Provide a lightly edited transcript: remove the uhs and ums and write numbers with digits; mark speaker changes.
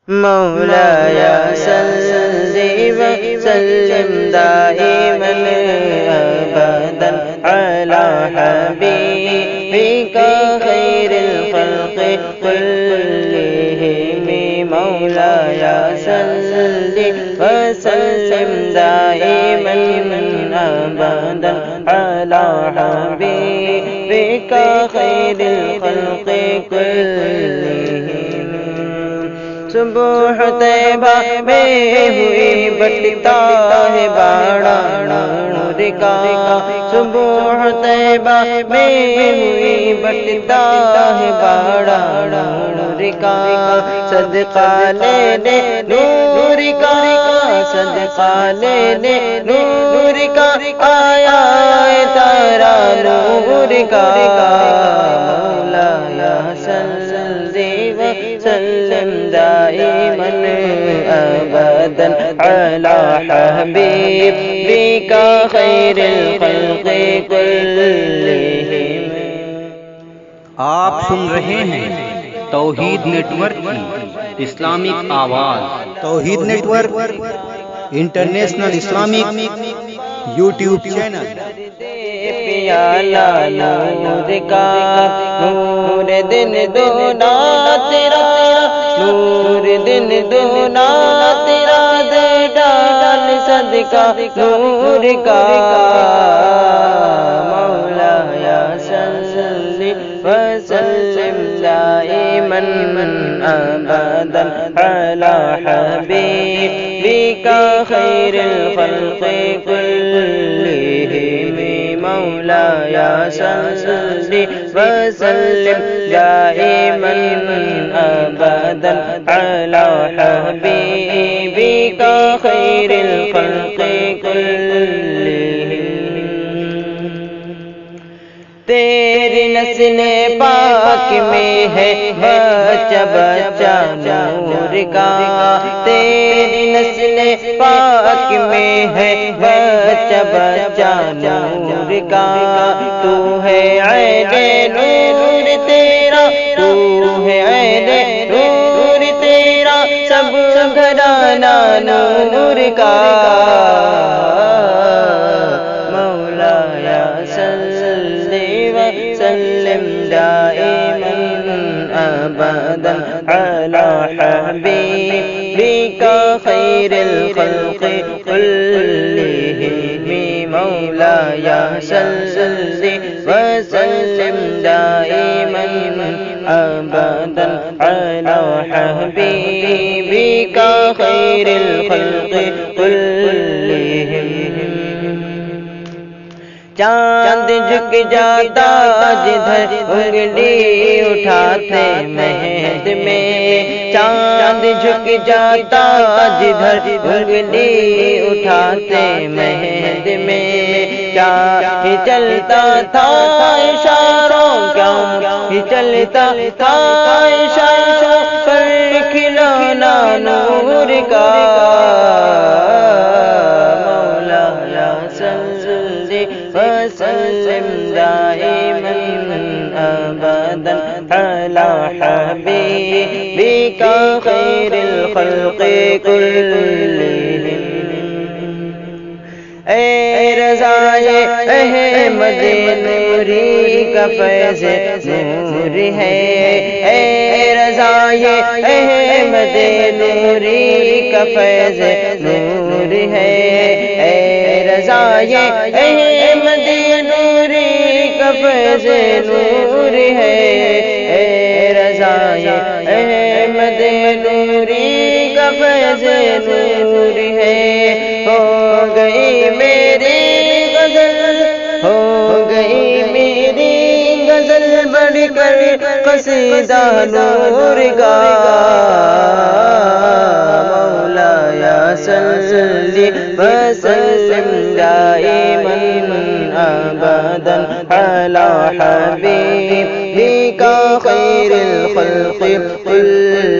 Speaker 1: مولاي صل وسلم دائما أبدا على حبيبك خير الخلق كلهم مولاي صل وسلم دائما أبدا على حبيبك خير الخلق كلهم صبح طیبہ میں ہوئی بٹتا ہے باڑا نور کا صبح طیبہ میں ہوئی بٹتا ہے باڑا نور کا صدقہ لینے نور کا صدقہ لینے نور کا آیا ہے تارا نور کا مولاي صل وسلم دائما أبدا على حبيبك خير الخلق كلهم.
Speaker 2: آپ سن رہے ہیں توحید نیٹ ورک کی اسلامک آواز. Tauheed network international Islamic YouTube channel.
Speaker 1: پیالہ نور کا نور دن دونا تیرا نور دن دونا تیرا دے ڈال صدقہ نور کا مولاي صل وسلم دائما أبدا على حبيبك خير الخلق كلهم مولاي صل وسلم دائما أبدا على حبيبك خير الخلق كلهم. تیری نسل پاک میں ہے بچہ بچہ نور کا تیری نسل پاک میں ہے بچہ بچہ نور کا تو ہے عین نور تیرا تو ہے عین نور تیرا سب گھرانہ نور کا مولاي صل وسلم دائما أبدا على حبيبك خير الخلق كلهم مولاي صل وسلم دائما أبدا على حبيبك خير الخلق كلهم. چاند جھک جاتا جدھر انگلی اٹھاتے مہد میں چاند جھک جاتا جدھر انگلی اٹھاتے مہد میں کیا ہی چلتا تھا اشاروں کیا ہی چلتا تھا اشاروں پر کھلونا نور کا وسلم دائما أبدا على حبيبك خير الخلق كلهم. اے رضائے احمد نوری کا فیض نور ہے اے رضائے احمد نوری کا فیض نور ہے اے رضائے احمد نوری کا فیض نور ہے اے رضائے احمد نوری کا فیض نور ہے. ہو گئی میری غزل ہو گئی میری غزل بڑھ کر قصیدہ نور کا مولاي صل وسلم دائما أبدا على حبيبك خير الخلق كلهم